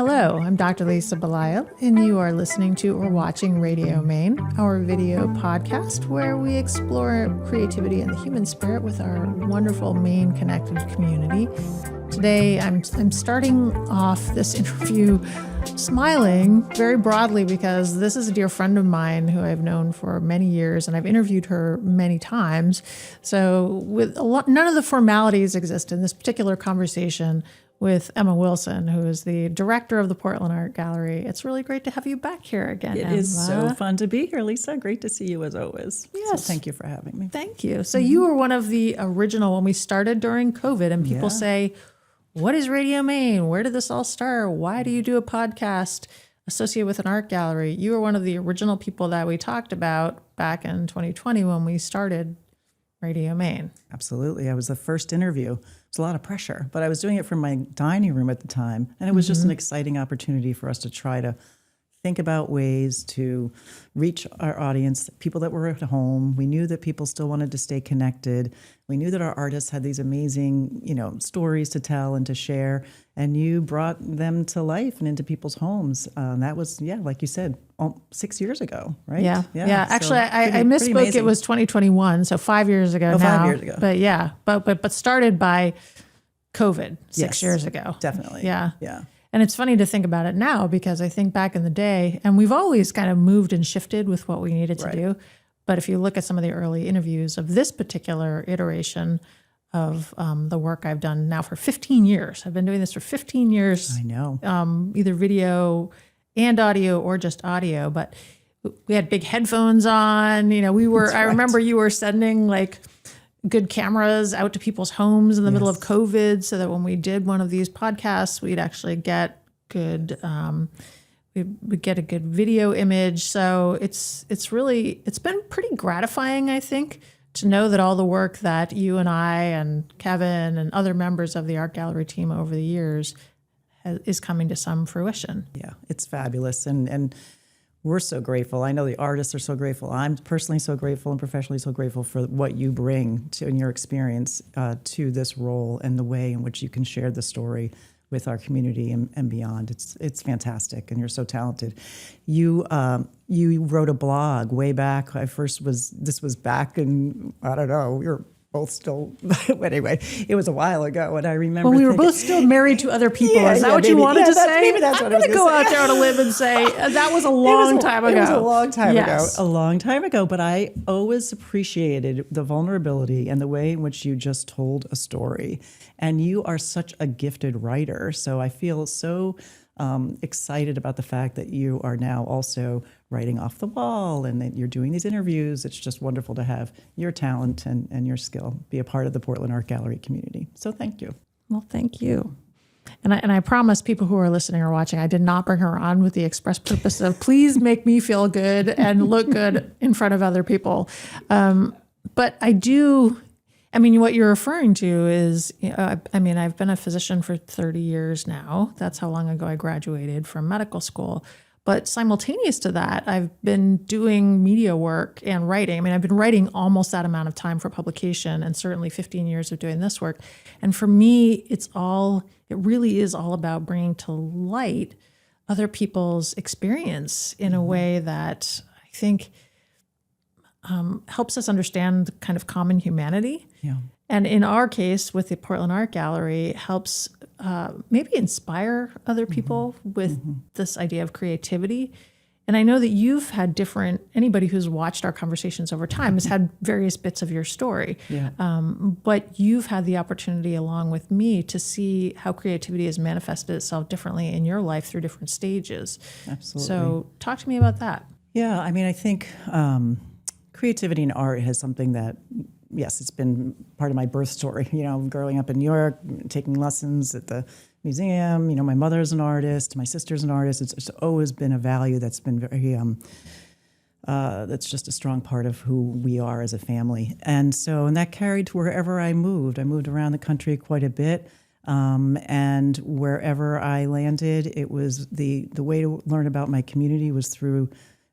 Hello, I'm Dr. Lisa Belisle, and you are listening to or watching Radio Maine, our video podcast where we explore creativity and the human spirit with our wonderful Maine connected community. Today, I'm starting off this interview smiling very broadly because this is a dear friend of mine who I've known for many years, and I've interviewed her many times. So, none of the formalities exist in this particular conversation with Emma Wilson, who is the director of the Portland Art Gallery. It's really great to have you back here again, Emma. It is so fun to be here, Lisa. Great to see you as always. Yes. So thank you for having me. Thank you. So you were one of the original when we started during COVID, and people say, what is Radio Maine? Where did this all start? Why do you do a podcast associated with an art gallery? You were one of the original people that we talked about back in 2020 when we started Radio Maine. Absolutely. I was the first interview. It was a lot of pressure, but I was doing it from my dining room at the time. And it was just an exciting opportunity for us to try to think about ways to reach our audience, people that were at home. We knew that people still wanted to stay connected. We knew that our artists had these amazing, stories to tell and to share. And you brought them to life and into people's homes. That was, like you said, 6 years ago, right? Yeah. Actually, I misspoke. It was 2021, so 5 years ago now. 5 years ago. But but started by COVID 6 years ago. Definitely. Yeah. Yeah. And it's funny to think about it now because I think back in the day, and we've always kind of moved and shifted with what we needed to do. But if you look at some of the early interviews of this particular iteration of the work I've done now for 15 years, I've been doing this for 15 years. I know. Either video and audio or just audio, but we had big headphones on. We were, I remember you were sending like good cameras out to people's homes in the middle of COVID so that when we did one of these podcasts, we'd actually get good, we'd get a good video image. So it's been pretty gratifying, I think, to know that all the work that you and I and Kevin and other members of the art gallery team over the years is coming to some fruition. Yeah, it's fabulous. And we're so grateful. I know the artists are so grateful. I'm personally so grateful and professionally so grateful for what you bring to in your experience to this role and the way in which you can share the story with our community and beyond. It's fantastic, and you're so talented. You wrote a blog way back. This was back in, I don't know, we were both still, anyway, it was a while ago, and I remember when we were both still married to other people. Is that what you wanted to say? Maybe that's what I was going to say. I'm going to go out there on a limb and say that was a long time ago. It was a long time ago. Yes. A long time ago, but I always appreciated the vulnerability and the way in which you just told a story. And you are such a gifted writer, so I feel so excited about the fact that you are now also writing off the wall and that you're doing these interviews. It's just wonderful to have your talent and your skill be a part of the Portland Art Gallery community. So thank you. Well, thank you. And I promise people who are listening or watching, I did not bring her on with the express purpose of please make me feel good and look good in front of other people. But I do... what you're referring to is, I've been a physician for 30 years now. That's how long ago I graduated from medical school. But simultaneous to that, I've been doing media work and writing. I've been writing almost that amount of time for publication and certainly 15 years of doing this work. And for me, it really is all about bringing to light other people's experience in a way that I think helps us understand the kind of common humanity. Yeah. And in our case, with the Portland Art Gallery, helps maybe inspire other people with this idea of creativity. And I know that you've had anybody who's watched our conversations over time has had various bits of your story. Yeah. But you've had the opportunity along with me to see how creativity has manifested itself differently in your life through different stages. Absolutely. So talk to me about that. Yeah, I think creativity in art has something that, yes, it's been part of my birth story. Growing up in New York, taking lessons at the museum. My mother's an artist, my sister's an artist. It's always been a value that's been very, that's just a strong part of who we are as a family. And that carried to wherever I moved. I moved around the country quite a bit. And wherever I landed, it was the way to learn about my community was through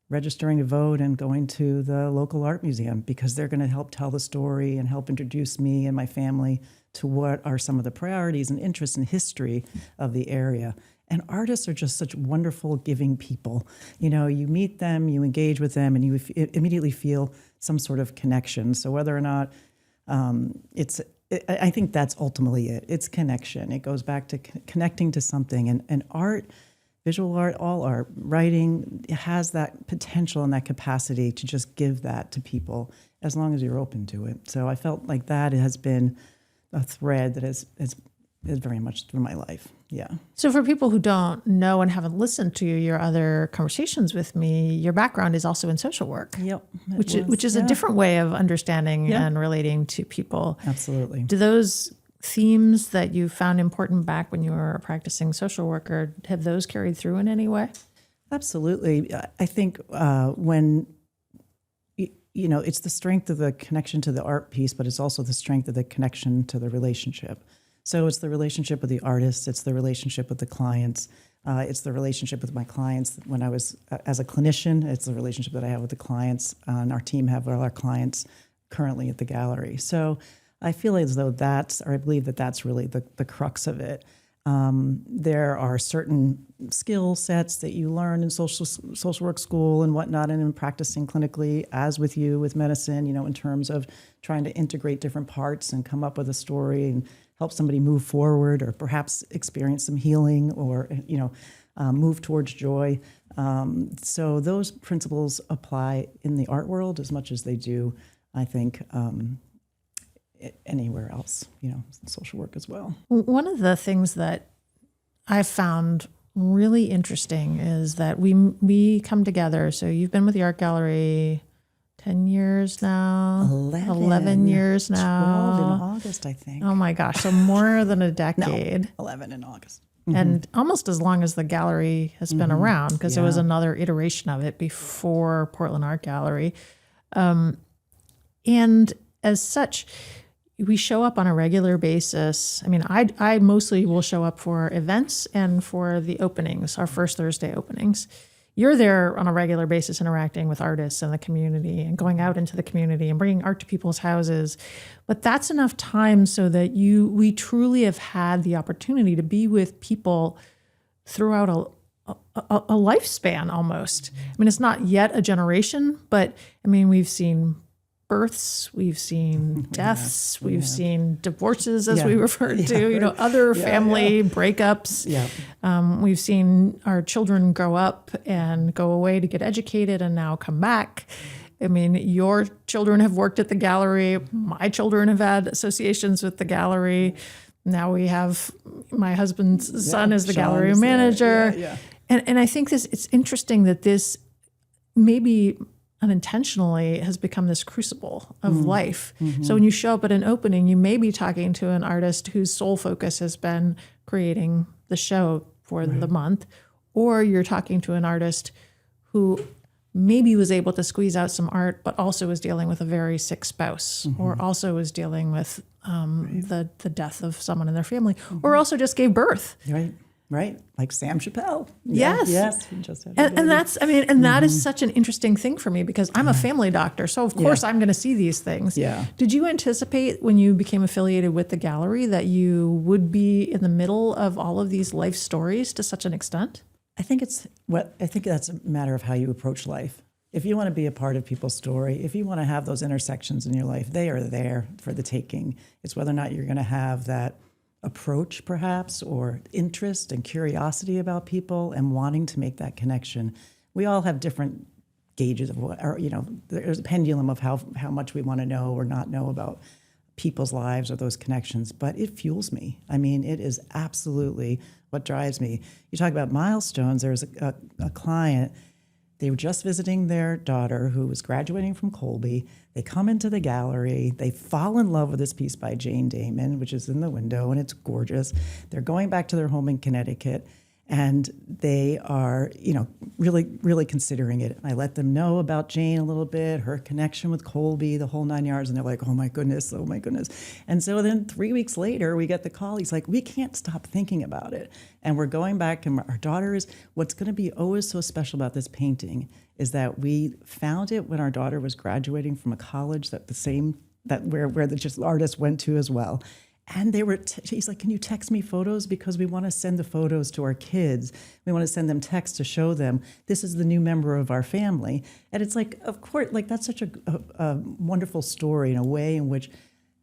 registering to vote and going to the local art museum because they're going to help tell the story and help introduce me and my family to what are some of the priorities and interests and history of the area. And artists are just such wonderful, giving people. You know, you meet them, you engage with them, and you immediately feel some sort of connection. So whether or not I think that's ultimately it. It's connection. It goes back to connecting to something. And art, visual art, all art, writing has that potential and that capacity to just give that to people as long as you're open to it. So I felt like that has been a thread that is very much through my life. Yeah. So for people who don't know and haven't listened to your other conversations with me, your background is also in social work. Yep. Which is a different way of understanding and relating to people. Absolutely. Do those themes that you found important back when you were a practicing social worker, have those carried through in any way? Absolutely. I think when, you know, it's the strength of the connection to the art piece, but it's also the strength of the connection to the relationship. So it's the relationship with the artists, it's the relationship with the clients, it's the relationship with my clients when I was as a clinician, it's the relationship that I have with the clients, and our team have with our clients currently at the gallery. So I feel as though I believe that that's really the crux of it. There are certain skill sets that you learn in social work school and whatnot, and in practicing clinically, as with you with medicine, you know, in terms of trying to integrate different parts and come up with a story and help somebody move forward, or perhaps experience some healing, or move towards joy. So those principles apply in the art world as much as they do, I think, anywhere else, you know, social work as well. One of the things that I've found really interesting is that we come together. So you've been with the art gallery 10 years now, 11 years now. 12 in August, I think. Oh my gosh, so more than a decade. No, 11 in August. And almost as long as the gallery has been around, because it was another iteration of it before Portland Art Gallery. And as such, we show up on a regular basis. I mean, I mostly will show up for events and for the openings, our first Thursday openings. You're there on a regular basis interacting with artists and the community and going out into the community and bringing art to people's houses. But that's enough time so that we truly have had the opportunity to be with people throughout a lifespan almost. I mean, it's not yet a generation, but I mean, we've seen births, we've seen deaths, we've seen divorces, as we referred to, you know, other family breakups. We've seen our children grow up and go away to get educated and now come back. I mean, your children have worked at the gallery. My children have had associations with the gallery. Now we have my husband's son as the gallery manager. And I think it's interesting that this maybe unintentionally has become this crucible of life. So when you show up at an opening, you may be talking to an artist whose sole focus has been creating the show for the month, or you're talking to an artist who maybe was able to squeeze out some art, but also was dealing with a very sick spouse, or also was dealing with the death of someone in their family, or also just gave birth. Right, like Sam Chappelle. Yes. He just had and that's, I mean, and that is such an interesting thing for me because I'm a family doctor. So of course I'm going to see these things. Did you anticipate when you became affiliated with the gallery that you would be in the middle of all of these life stories to such an extent? I think that's a matter of how you approach life. If you want to be a part of people's story, if you want to have those intersections in your life, they are there for the taking. It's whether or not you're going to have that approach perhaps, or interest and curiosity about people and wanting to make that connection. We all have different gauges of what, or, you know, there's a pendulum of how much we want to know or not know about people's lives or those connections, but it fuels me. I mean, it is absolutely what drives me. You talk about milestones. There's a client, they were just visiting their daughter who was graduating from Colby. They come into the gallery. They fall in love with this piece by Jane Damon, which is in the window, and it's gorgeous. They're going back to their home in Connecticut, and they are, you know, really, really considering it. I let them know about Jane a little bit, her connection with Colby, the whole 9 yards, and they're like, oh my goodness. And so then 3 weeks later, we get the call. He's like, we can't stop thinking about it. And we're going back, and our daughter is, what's going to be always so special about this painting is that we found it when our daughter was graduating from a college where the artist went to as well. And he's like, can you text me photos? Because we want to send the photos to our kids. We want to send them texts to show them this is the new member of our family. And it's like, of course, like that's such a wonderful story in a way in which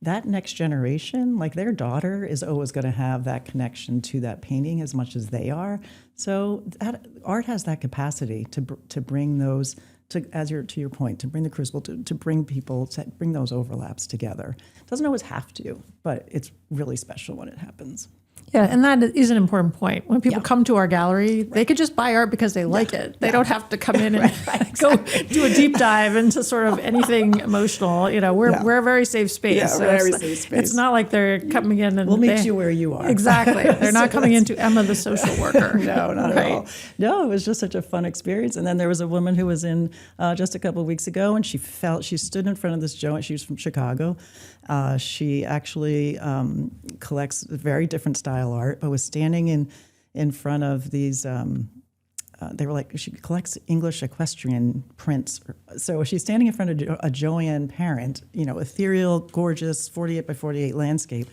that next generation, like their daughter is always going to have that connection to that painting as much as they are. So art has that capacity to bring those, to your point, to bring the crucible, to bring people, to bring those overlaps together. It doesn't always have to, but it's really special when it happens. Yeah, and that is an important point. When people come to our gallery, they could just buy art because they like it. They don't have to come in and go do a deep dive into sort of anything emotional. You know, we're a very safe space. Yeah, so very safe space. It's not like they're coming in and we'll meet you where you are. Exactly. They're not coming into Emma the social worker. No, not at all. No, it was just such a fun experience. And then there was a woman who was in just a couple of weeks ago, and she stood in front of this joint. She was from Chicago. She actually collects very different style art, but was standing in front of these. They were like, she collects English equestrian prints. So she's standing in front of a Joanne Parent, ethereal, gorgeous 48 by 48 landscape.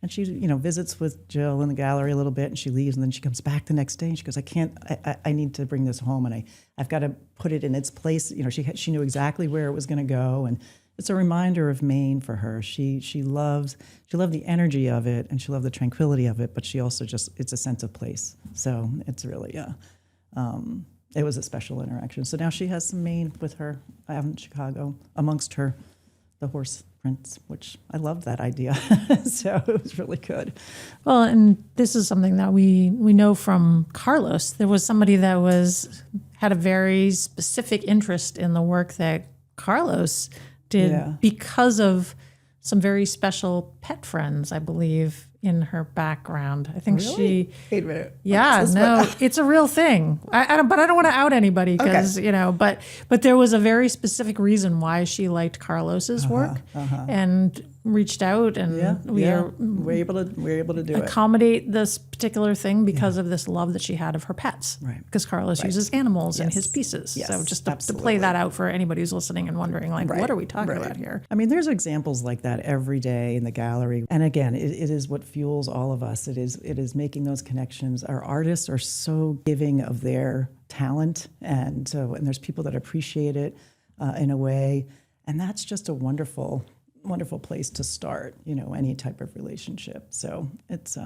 And she, visits with Jill in the gallery a little bit, and she leaves, and then she comes back the next day, and she goes, I need to bring this home, and I've got to put it in its place. She knew exactly where it was going to go, and it's a reminder of Maine for her. She loved the energy of it, and she loved the tranquility of it, but she also it's a sense of place. So it's really, it was a special interaction. So now she has some Maine with her out in Chicago amongst the horse prints, which I love that idea. So it was really good. Well, and this is something that we know from Carlos. There was somebody that had a very specific interest in the work that Carlos did because of some very special pet friends, I believe, in her background. I think Really? Wait a minute. Yeah, no, it's a real thing. But I don't want to out anybody because, but there was a very specific reason why she liked Carlos's work and reached out, and we're able to do accommodate this particular thing because of this love that she had of her pets. Right. Because Carlos uses animals in his pieces. Yes, so just to play that out for anybody who's listening and wondering, what are we talking about here? I mean, there's examples like that every day in the gallery. And again, it is what fuels all of us. It is making those connections. Our artists are so giving of their talent, and there's people that appreciate it in a way, and that's just a wonderful place to start, any type of relationship. So it's,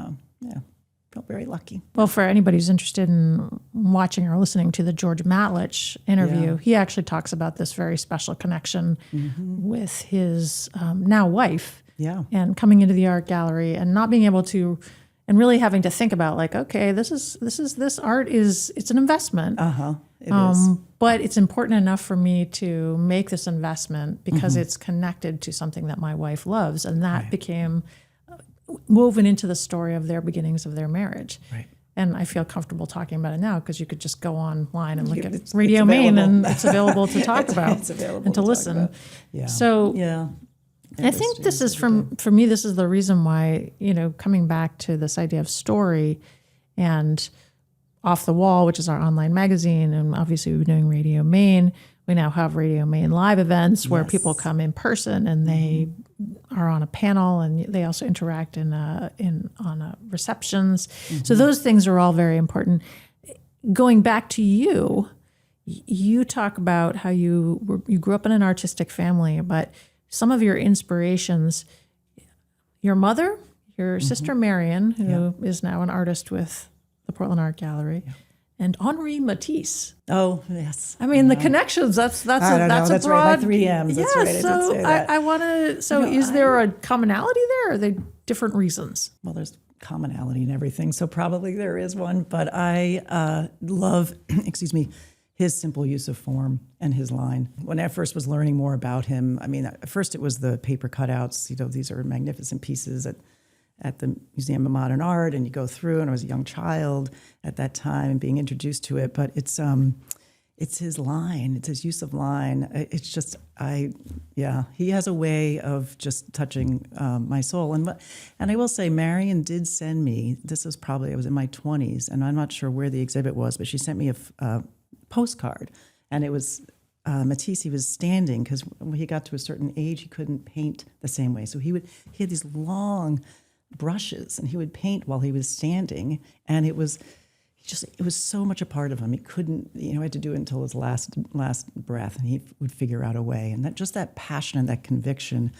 felt very lucky. Well, for anybody who's interested in watching or listening to the George Matlich interview, he actually talks about this very special connection with his now wife. Yeah. And coming into the art gallery and not being able to, and really having to think about okay, this art it's an investment. It is. But it's important enough for me to make this investment because it's connected to something that my wife loves. And that became woven into the story of their beginnings of their marriage. Right. And I feel comfortable talking about it now because you could just go online and look at Radio Maine, and it's available to talk about and to listen. Yeah. So I think this is for me, this is the reason why, coming back to this idea of story and Off the Wall, which is our online magazine, and obviously we've been doing Radio Maine. We now have Radio Maine live events where people come in person and they are on a panel, and they also interact on receptions. So those things are all very important. Going back to you talk about how you grew up in an artistic family, but some of your inspirations, your mother, your sister Marion, who is now an artist with the Portland Art Gallery, and Henri Matisse. Oh, yes. I mean, the connections, that's a that's broad. Right, my 3 M's. That's right, I did say that. I want to, is there a commonality there, or are they different reasons? Well, there's commonality in everything, so probably there is one, but I love, his simple use of form and his line. When I first was learning more about him, I mean, at first it was the paper cutouts. These are magnificent pieces at the Museum of Modern Art, and you go through, and I was a young child at that time being introduced to it, but it's his line, it's his use of line. It's just, he has a way of just touching my soul. And I will say, Marion did send me, I was in my 20s, and I'm not sure where the exhibit was, but she sent me a postcard, and it was Matisse. He was standing because when he got to a certain age, he couldn't paint the same way. So he had these long brushes, and he would paint while he was standing, and it was so much a part of him. He couldn't, had to do it until his last breath, and he would figure out a way. And that passion and that conviction,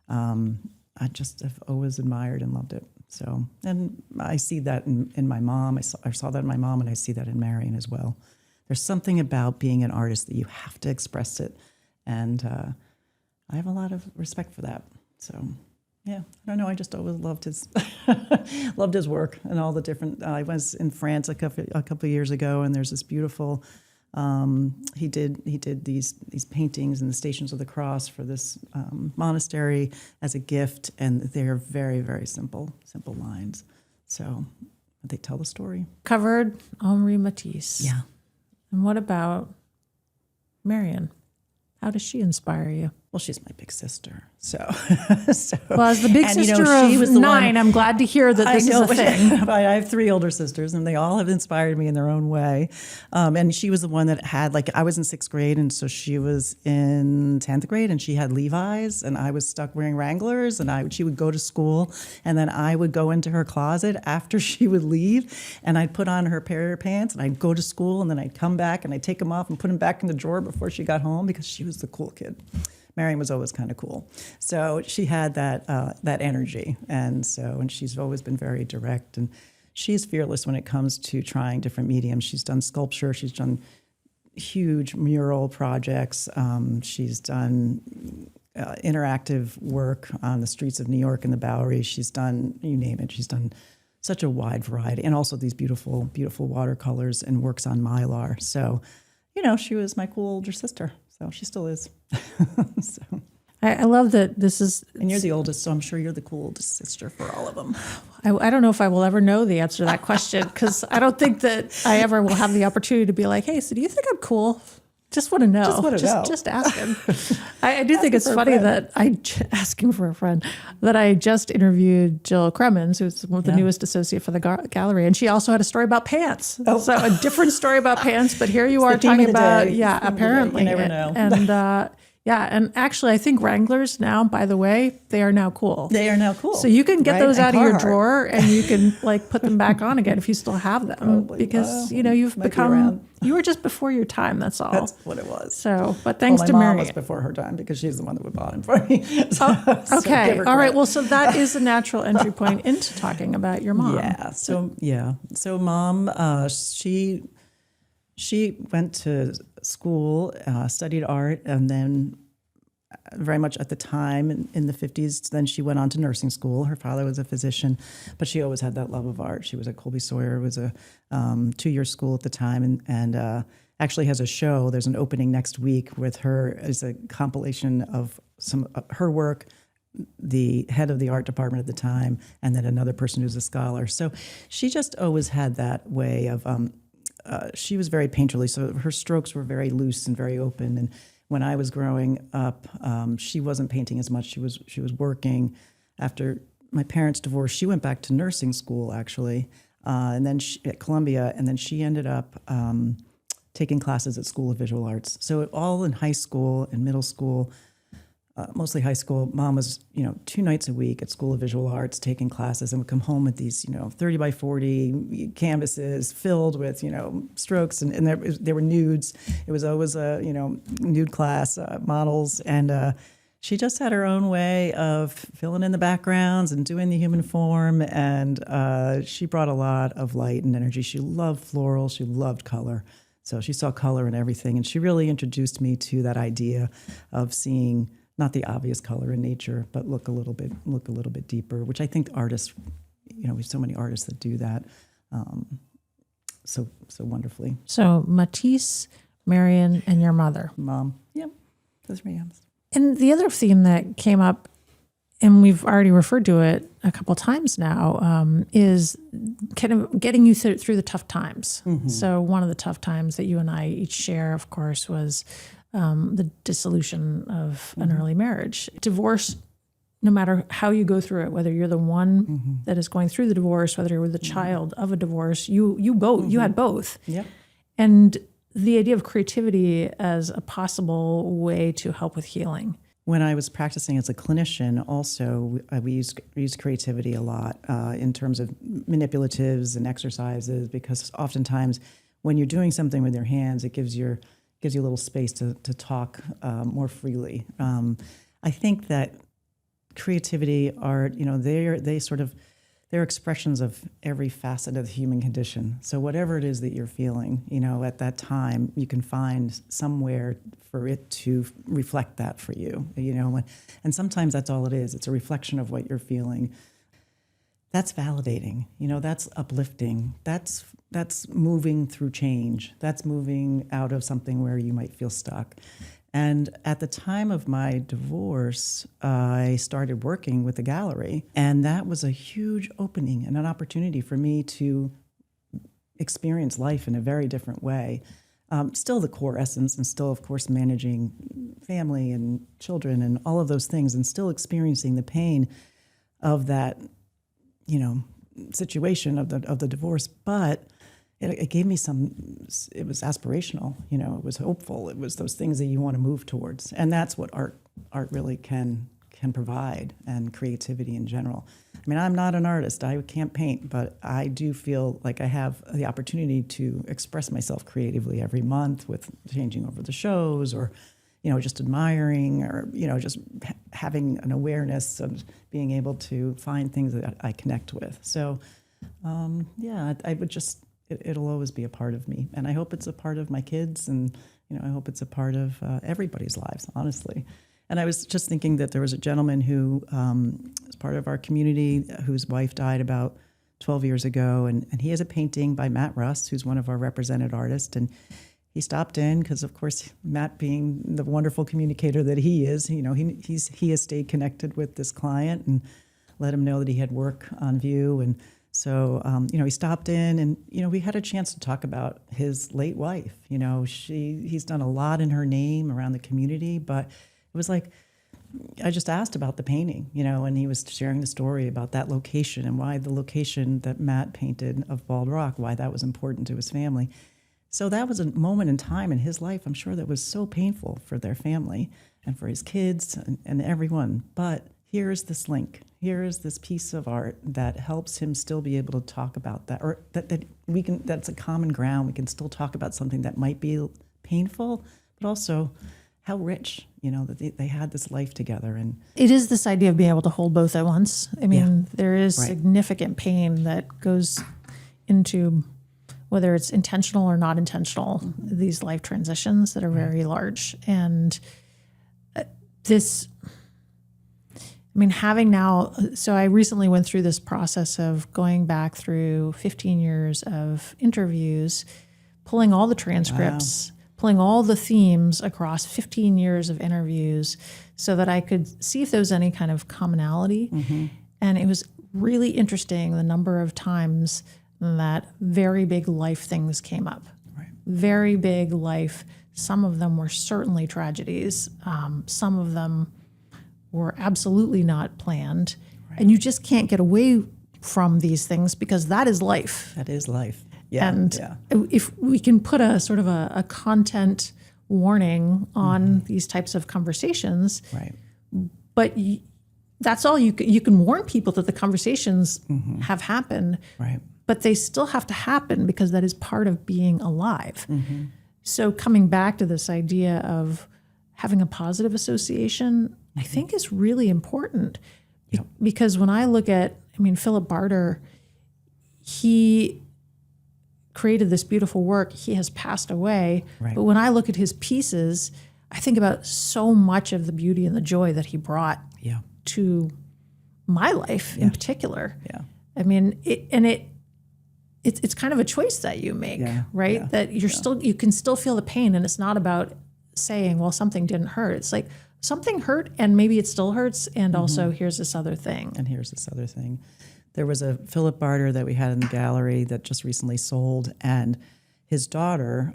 I just have always admired and loved it. So, and I see that in my mom. I saw that in my mom, and I see that in Marion as well. There's something about being an artist that you have to express it, and I have a lot of respect for that. So, yeah, I don't know. I just always loved his loved his work and all the different. I was in France a couple of years ago, and there's this beautiful. He did these paintings in the Stations of the Cross for this monastery as a gift, and they're very, very simple lines. So they tell the story. Covered Henri Matisse. Yeah. And what about Marion? How does she inspire you? Well, she's my big sister. So well, as the big sister she was of the 9, one, I'm glad to hear that this is a thing. I have 3 older sisters, and they all have inspired me in their own way. And she was the one that had, I was in 6th grade, and so she was in 10th grade, and she had Levi's, and I was stuck wearing Wranglers, and she would go to school, and then I would go into her closet after she would leave, and I'd put on her pair of pants, and I'd go to school, and then I'd come back, and I'd take them off and put them back in the drawer before she got home, because she was the cool kid. Marion was always kind of cool. So she had that energy. And she's always been very direct. And she's fearless when it comes to trying different mediums. She's done sculpture. She's done huge mural projects. She's done interactive work on the streets of New York and the Bowery. She's done, you name it. She's done such a wide variety. And also these beautiful, beautiful watercolors and works on Mylar. So, she was my cool older sister. So she still is. So. I love that this is... And you're the oldest, so I'm sure you're the cool oldest sister for all of them. I don't know if I will ever know the answer to that question, because I don't think that I ever will have the opportunity to be like, hey, so do you think I'm cool? Just want to know. Just asking. I do think it's funny that asking for a friend, that I just interviewed Jill Cremens, who's the newest associate for the gallery, and she also had a story about pants. Oh. So a different story about pants, but here you are talking about, apparently. You never know. And and actually I think Wranglers now, by the way, they are now cool. They are now cool. So you can get those out of your drawer, and you can put them back on again if you still have them. Probably. Because you've become... You were just before your time, that's all. That's what it was. So, but thanks to my Marion. mom was before her time, because she's the one that would buy them for me. Okay. All right. Well, so that is a natural entry point into talking about your mom. Yeah. So mom, she went to school, studied art, and then very much at the time in the 50s, then she went on to nursing school. Her father was a physician, but she always had that love of art. She was at Colby Sawyer. It was a 2-year school at the time, and actually has a show. There's an opening next week with her as a compilation of some her work, the head of the art department at the time, and then another person who's a scholar. So she just always had that way of, she was very painterly, so her strokes were very loose and very open. And when I was growing up, she wasn't painting as much. She was working. After my parents' divorce, she went back to nursing school, actually, and then at Columbia, and then she ended up taking classes at School of Visual Arts. So all in high school and middle school, mostly high school, mom was, 2 nights a week at School of Visual Arts taking classes, and would come home with these, 30 by 40 canvases filled with, strokes, and there were nudes. It was always a, nude class, models, and she just had her own way of filling in the backgrounds and doing the human form, and she brought a lot of light and energy. She loved floral, she loved color. So she saw color in everything, and she really introduced me to that idea of seeing not the obvious color in nature, but look a little bit deeper, which I think artists, we have so many artists that do that so wonderfully. So Matisse, Marion, and your mother. Mom. Yep. Those 3 M's. And the other theme that came up, and we've already referred to it a couple of times now, is kind of getting you through the tough times. Mm-hmm. So one of the tough times that you and I each share, of course, was the dissolution of an early marriage. Divorce, no matter how you go through it, whether you're the one that is going through the divorce, whether you're the child of a divorce, you had both. Yeah. And the idea of creativity as a possible way to help with healing. when I was practicing as a clinician, also we used creativity a lot in terms of manipulatives and exercises, because oftentimes when you're doing something with your hands, it gives you a little space to talk more freely. I think that creativity, art, they're expressions of every facet of the human condition. So whatever it is that you're feeling, at that time, you can find somewhere for it to reflect that for you, and sometimes that's all it is. It's a reflection of what you're feeling. That's validating, that's uplifting. That's moving through change. That's moving out of something where you might feel stuck. And at the time of my divorce, I started working with the gallery, and that was a huge opening and an opportunity for me to experience life in a very different way. Still the core essence, and still, of course, managing family and children and all of those things, and still experiencing the pain of that, situation of the divorce. But it gave me it was aspirational, it was hopeful. It was those things that you want to move towards. And that's what art really can provide, and creativity in general. I mean, I'm not an artist, I can't paint, but I do feel like I have the opportunity to express myself creatively every month with changing over the shows, or, just admiring, or, just having an awareness of being able to find things that I connect with. So, I would just, it'll always be a part of me. And I hope it's a part of my kids, and, I hope it's a part of everybody's lives, honestly. And I was just thinking that there was a gentleman who is part of our community whose wife died about 12 years ago. And he has a painting by Matt Russ, who's one of our represented artists. And he stopped in because, of course, Matt, being the wonderful communicator that he is, he has stayed connected with this client and let him know that he had work on view. And so, he stopped in, and, we had a chance to talk about his late wife. He's done a lot in her name around the community, but it was like, I just asked about the painting, and he was sharing the story about that location and why the location that Matt painted of Bald Rock, why that was important to his family. So that was a moment in time in his life, I'm sure, that was so painful for their family and for his kids and everyone. But here's this link. Here is this piece of art that helps him still be able to talk about that, or that's a common ground. We can still talk about something that might be painful, but also how rich, that they had this life together. And it is this idea of being able to hold both at once. I mean, there is right. significant pain that goes into, whether it's intentional or not intentional, these life transitions that are very large. And having now, so I recently went through this process of going back through 15 years of interviews, pulling all the transcripts, pulling all the themes across 15 years of interviews so that I could see if there was any kind of commonality. Mm-hmm. And it was really interesting the number of times that very big life things came up. Right. Very big life. Some of them were certainly tragedies. Some of them were absolutely not planned. Right. And you just can't get away from these things because that is life. That is life. Yeah, and if we can put a sort of a content warning on these types of conversations, right? But that's all you can warn people that the conversations have happened, right? But they still have to happen because that is part of being alive. Mm-hmm. So coming back to this idea of having a positive association, I think is really important. Yep. Because when I look at, Philip Barter, he created this beautiful work. He has passed away. Right. But when I look at his pieces, I think about so much of the beauty and the joy that he brought to my life in particular. Yeah. It's kind of a choice that you make, right? Yeah. That you can still feel the pain, and it's not about saying, well, something didn't hurt. It's like something hurt and maybe it still hurts. And also here's this other thing. And here's this other thing. There was a Philip Barter that we had in the gallery that just recently sold, and his daughter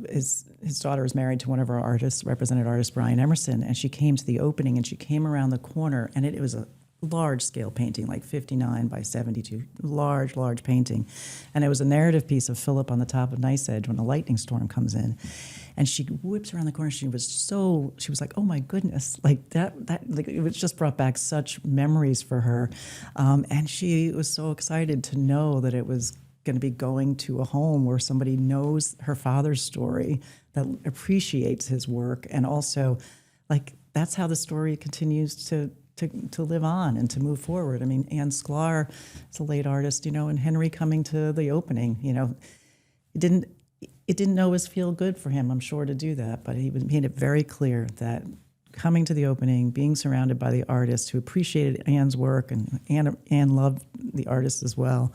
is married to one of our artists, represented artist Brian Emerson, and she came to the opening, and she came around the corner, and it was a large scale painting, like 59 by 72, large painting. And it was a narrative piece of Philip on the top of Nice Edge when a lightning storm comes in. And she whips around the corner. She was like, oh my goodness, like that like it was just brought back such memories for her. And she was so excited to know that it was going to be going to a home where somebody knows her father's story, that appreciates his work, and also, like, that's how the story continues to live on and to move forward. I mean, Anne Sklar is a late artist, and Henry coming to the opening, it didn't always feel good for him, I'm sure, to do that, but he made it very clear that coming to the opening, being surrounded by the artists who appreciated Anne's work, and Anne loved the artist as well,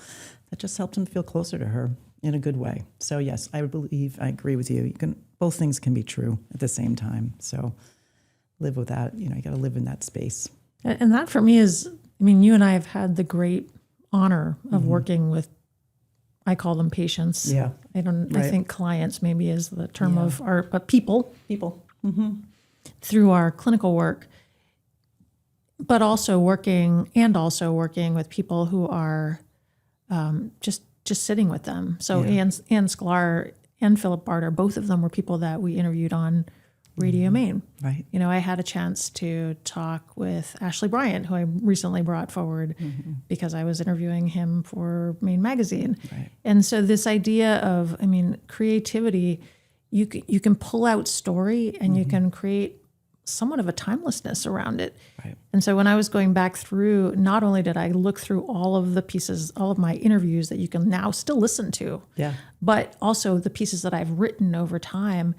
that just helped him feel closer to her in a good way. So yes, I agree with you. Both things can be true at the same time. So live with that. You got to live in that space. And that for me is, you and I have had the great honor of working with, I call them patients. Yeah. I think clients maybe is the term of art, but people. Through our clinical work, but also working with people who are just sitting with them. So Anne Sklar and Philip Barter, both of them were people that we interviewed on Radio Maine. Right. I had a chance to talk with Ashley Bryant, who I recently brought forward because I was interviewing him for Maine Magazine. Right. And so this idea of, creativity, you can pull out story and you can create somewhat of a timelessness around it. Right. And so when I was going back through, not only did I look through all of the pieces, all of my interviews that you can now still listen to, but also the pieces that I've written over time.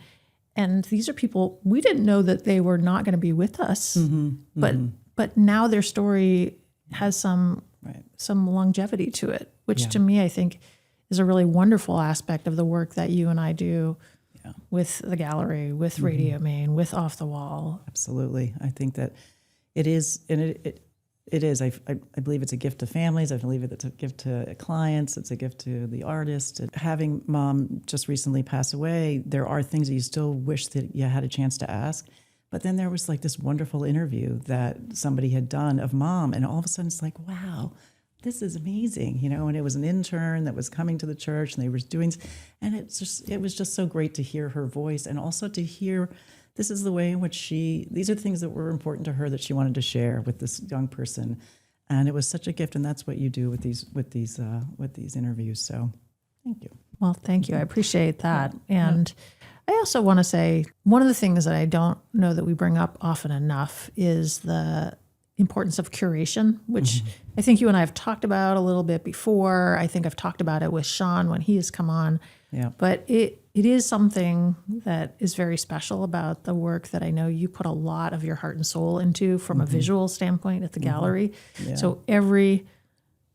And these are people, we didn't know that they were not going to be with us, but now their story has some longevity to it, which to me, I think is a really wonderful aspect of the work that you and I do with the gallery, with Radio Maine, with Off the Wall. Absolutely. I think that it is, and it is. I believe it's a gift to families. I believe it's a gift to clients. It's a gift to the artist. And having Mom just recently pass away, there are things that you still wish that you had a chance to ask. But then there was like this wonderful interview that somebody had done of Mom, and all of a sudden it's like, wow, this is amazing, and it was an intern that was coming to the church, and they were doing, and it was just so great to hear her voice, and also to hear this is the way in which these are things that were important to her that she wanted to share with this young person, and it was such a gift, and that's what you do with these interviews. So, thank you. Well, thank you. I appreciate that, and I also want to say one of the things that I don't know that we bring up often enough is the importance of curation, which I think you and I have talked about a little bit before. I think I've talked about it with Sean when he has come on. Yeah. But it is something that is very special about the work that I know you put a lot of your heart and soul into from a visual standpoint at the gallery. Yeah. So every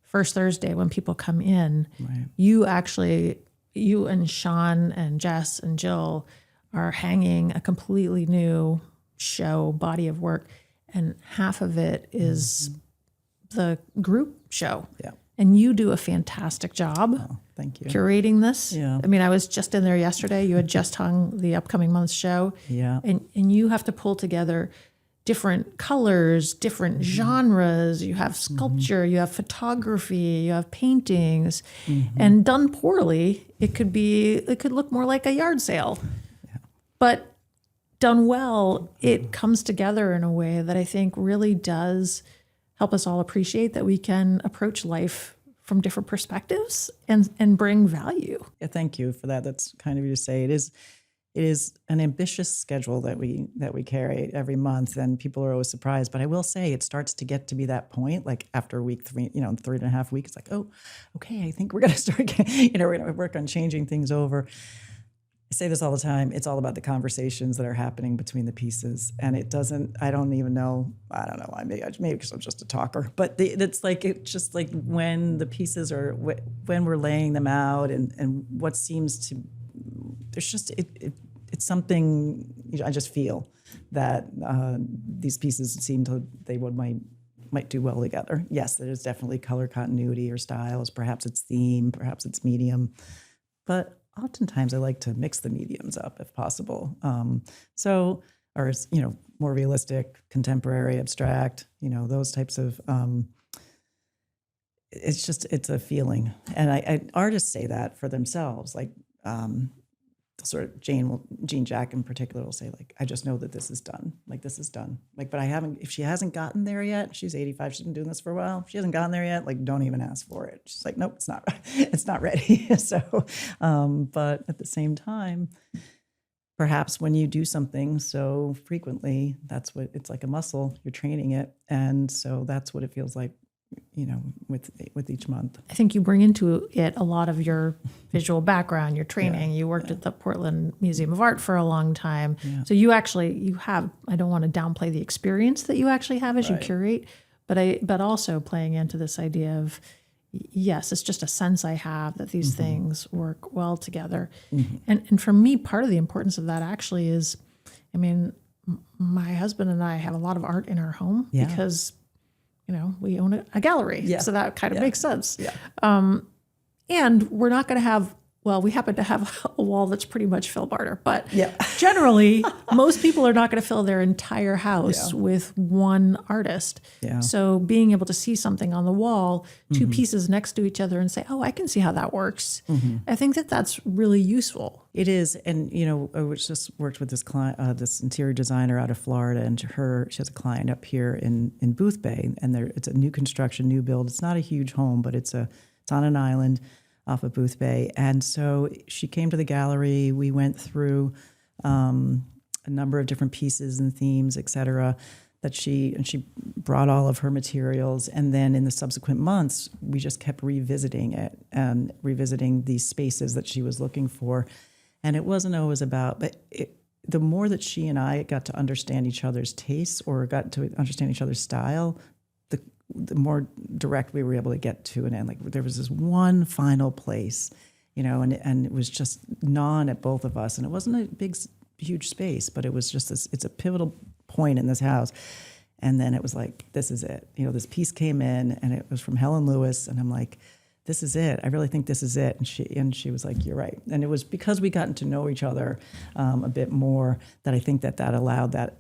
first Thursday when people come in, you and Sean and Jess and Jill are hanging a completely new body of work. And half of it is the group show. Yeah. And you do a fantastic job thank you. curating this. Yeah. I was just in there yesterday. You had just hung the upcoming month's show. Yeah. And you have to pull together different colors, different genres. You have sculpture, you have photography, you have paintings. And done poorly, it could look more like a yard sale. Yeah. But done well, it comes together in a way that I think really does help us all appreciate that we can approach life from different perspectives and bring value. Yeah, thank you for that. That's kind of you to say. It is an ambitious schedule that we carry every month, and people are always surprised. But I will say it starts to get to be that point, like after week 3, 3.5 weeks, it's like, oh, okay, I think we're going to start, we're going to work on changing things over. I say this all the time. It's all about the conversations that are happening between the pieces. And I don't know. Maybe because I'm just a talker, but it's just like when the pieces are, when we're laying them out and what seems to, there's just, it's something, I just feel that these pieces might do well together. Yes, there's definitely color continuity or styles. Perhaps it's theme, perhaps it's medium, but oftentimes I like to mix the mediums up if possible. So are, more realistic, contemporary, abstract, those types of, it's a feeling. And artists say that for themselves, like, sort of Jean Jack in particular will say, like, I just know that this is done. Like, this is done. Like, but if she hasn't gotten there yet, she's 85, she's been doing this for a while. If she hasn't gotten there yet, like, don't even ask for it. She's like, nope, it's not ready. So, but at the same time, perhaps when you do something so frequently, it's like a muscle, you're training it. And so that's what it feels like, with each month. I think you bring into it a lot of your visual background, your training. You worked at the Portland Museum of Art for a long time. Yeah. So you have, I don't want to downplay the experience that you actually have as you curate, but also playing into this idea of, yes, it's just a sense I have that these things work well together. And for me, part of the importance of that actually is, my husband and I have a lot of art in our home because we own a gallery. Yeah. So that kind of makes sense. Yeah. And we're not going to have, we happen to have a wall that's pretty much Phil Barter, but generally most people are not going to fill their entire house with one artist. Yeah. So being able to see something on the wall, two pieces next to each other and say, oh, I can see how that works. I think that that's really useful. It is. And, I just worked with this client, this interior designer out of Florida, and she has a client up here in Booth Bay, and it's a new construction, new build. It's not a huge home, but it's on an island off of Booth Bay. And so she came to the gallery. We went through a number of different pieces and themes, et cetera, that she brought all of her materials. And then in the subsequent months, we just kept revisiting it and revisiting these spaces that she was looking for. And it wasn't always about, but the more that she and I got to understand each other's tastes or got to understand each other's style, the more direct we were able to get to an end. Like, there was this one final place, and it was just gnawing at both of us. And it wasn't a big, huge space, but it was just it's a pivotal point in this house. And then it was like, this is it. This piece came in, and it was from Helen Lewis. And I'm like, this is it. I really think this is it. And she was like, you're right. And it was because we gotten to know each other a bit more that I think that allowed that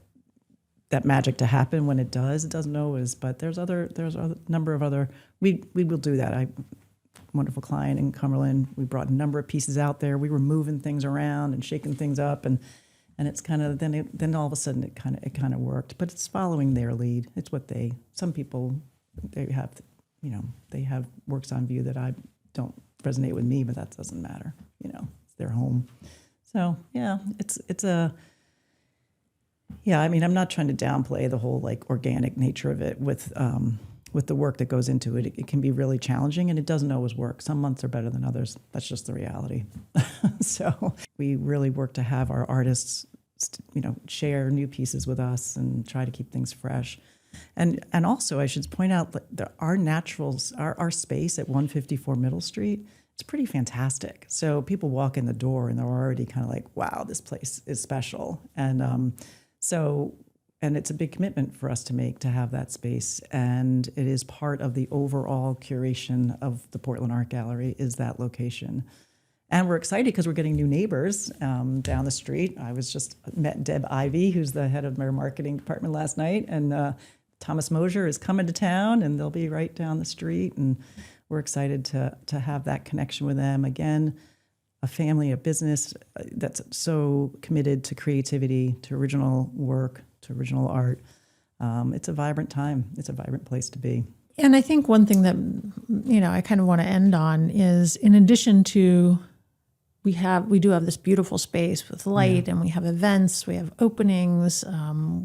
magic to happen when it does. It doesn't always, but there's a number of other, we will do that. Wonderful client in Cumberland. We brought a number of pieces out there. We were moving things around and shaking things up, and it's kind of, then all of a sudden it kind of worked, but it's following their lead. It's what some people, they have works on view that I don't resonate with me, but that doesn't matter. It's their home. So I'm not trying to downplay the whole like organic nature of it with the work that goes into it. It can be really challenging, and it doesn't always work. Some months are better than others. That's just the reality. So we really work to have our artists, share new pieces with us and try to keep things fresh. And also, I should point out that our naturals, our space at 154 Middle Street, it's pretty fantastic. So people walk in the door and they're already kind of like, wow, this place is special. And and it's a big commitment for us to make to have that space. And it is part of the overall curation of the Portland Art Gallery is that location. And we're excited because we're getting new neighbors down the street. I was just met Deb Ivey, who's the head of our marketing department last night. And Thomas Mosier is coming to town, and they'll be right down the street. And we're excited to have that connection with them. Again, a family, a business that's so committed to creativity, to original work, to original art. It's a vibrant time. It's a vibrant place to be. And I think one thing that, I kind of want to end on is, in addition to, we do have this beautiful space with light, and we have events, we have openings,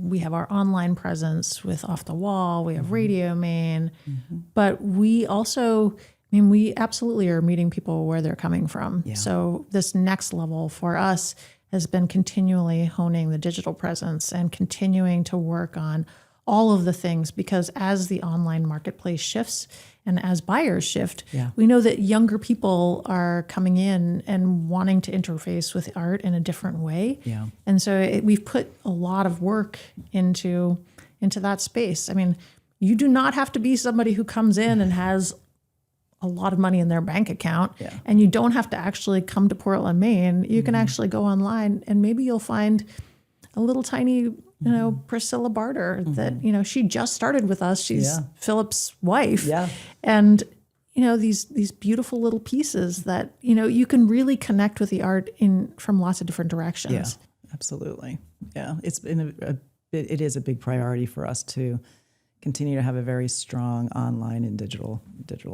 we have our online presence with Off the Wall, we have Radio Maine, but we also, we absolutely are meeting people where they're coming from. Yeah. So this next level for us has been continually honing the digital presence and continuing to work on all of the things, because as the online marketplace shifts and as buyers shift, we know that younger people are coming in and wanting to interface with art in a different way. Yeah. And so we've put a lot of work into that space. You do not have to be somebody who comes in and has a lot of money in their bank account, and you don't have to actually come to Portland, Maine. You can actually go online, and maybe you'll find a little tiny, Priscilla Barter that, she just started with us. She's Philip's wife. Yeah. And, these beautiful little pieces that, you can really connect with the art from lots of different directions. Yeah, absolutely. Yeah. It's been it is a big priority for us to continue to have a very strong online and digital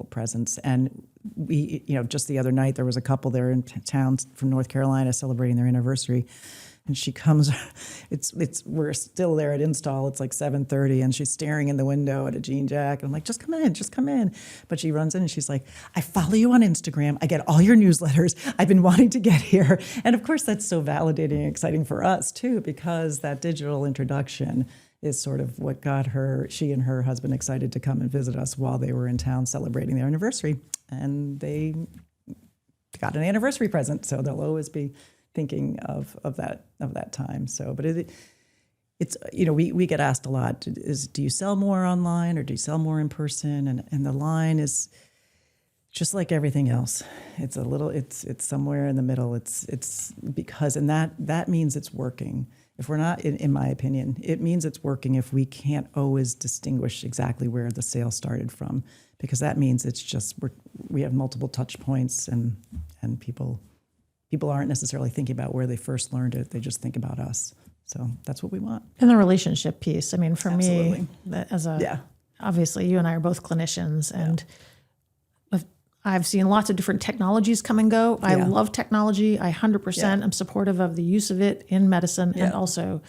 presence. And we, just the other night, there was a couple there in town from North Carolina celebrating their anniversary. And she comes, we're still there at install. It's like 7:30 and she's staring in the window at a jean jacket. I'm like, just come in. But she runs in and she's like, I follow you on Instagram. I get all your newsletters. I've been wanting to get here. And of course, that's so validating and exciting for us too, because that digital introduction is sort of what got she and her husband excited to come and visit us while they were in town celebrating their anniversary. And they got an anniversary present. So they'll always be thinking of that time. So, but it's we get asked a lot, do you sell more online or do you sell more in person? And the line is just like everything else. It's somewhere in the middle. It's because, and that means it's working. If we're not, in my opinion, it means it's working if we can't always distinguish exactly where the sale started from, because that means it's just we have multiple touch points and people aren't necessarily thinking about where they first learned it. They just think about us. So that's what we want. And the relationship piece. I mean, for Absolutely. me, obviously you and I are both clinicians, and I've seen lots of different technologies come and go. I love technology. I 100% am supportive of the use of it in medicine. And also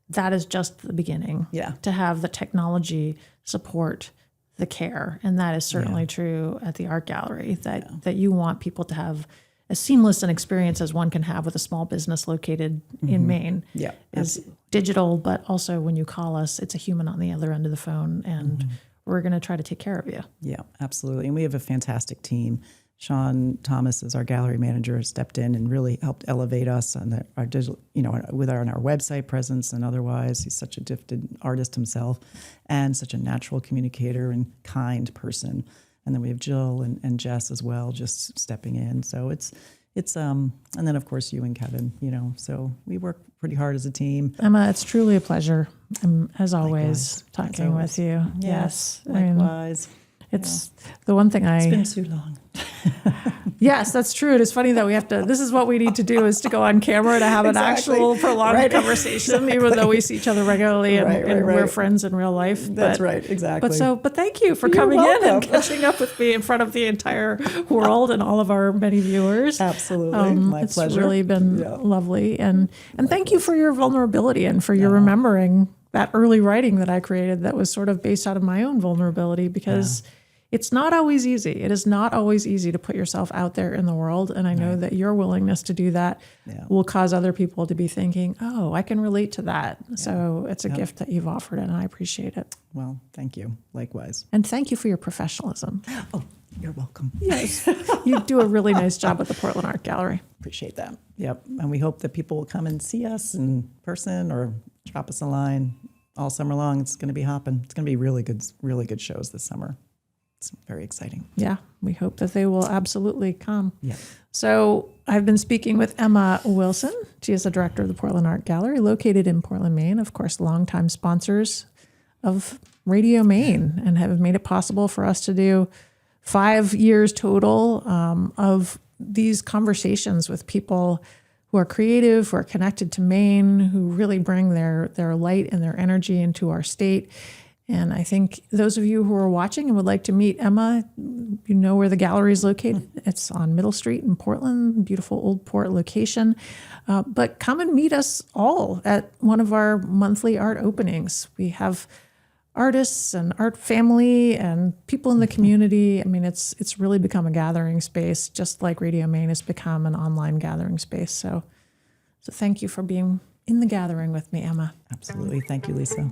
that is just the beginning. To have the technology support the care. And that is certainly true at the art gallery, that you want people to have as seamless an experience as one can have with a small business located in Maine. Is digital, but also when you call us, it's a human on the other end of the phone, and we're going to try to take care of you. Yeah, absolutely. And we have a fantastic team. Sean Thomas is our gallery manager, stepped in and really helped elevate us on our digital, with our website presence and otherwise. He's such a gifted artist himself and such a natural communicator and kind person. And then we have Jill and Jess as well, just stepping in. So it's and then of course you and Kevin, so we work pretty hard as a team. Emma, it's truly a pleasure, as always, talking with you. Yes, likewise. It's the one thing It's been too long. Yes, that's true. It is funny that we have to, this is what we need to do, is to go on camera to have an actual prolonged conversation, even though we see each other regularly and we're friends in real life. That's right, exactly. But thank you for coming in and catching up with me in front of the entire world and all of our many viewers. Absolutely, my pleasure. It's really been lovely. And thank you for your vulnerability and for your remembering that early writing that I created that was sort of based out of my own vulnerability, because it's not always easy. It is not always easy to put yourself out there in the world. And I know that your willingness to do that will cause other people to be thinking, oh, I can relate to that. So it's a gift that you've offered, and I appreciate it. Well, thank you. Likewise. And thank you for your professionalism. Oh, you're welcome. Yes. You do a really nice job at the Portland Art Gallery. Appreciate that. Yep. And we hope that people will come and see us in person or drop us a line all summer long. It's going to be hopping. It's going to be really good shows this summer. It's very exciting. Yeah, we hope that they will absolutely come. Yeah. So I've been speaking with Emma Wilson. She is the director of the Portland Art Gallery, located in Portland, Maine. Of course, longtime sponsors of Radio Maine, and have made it possible for us to do 5 years total of these conversations with people who are creative, who are connected to Maine, who really bring their light and their energy into our state. And I think those of you who are watching and would like to meet Emma, you know where the gallery is located. It's on Middle Street in Portland, beautiful Old Port location. But come and meet us all at one of our monthly art openings. We have artists and art family and people in the community. I mean, it's really become a gathering space, just like Radio Maine has become an online gathering space. So thank you for being in the gathering with me, Emma. Absolutely. Thank you, Lisa.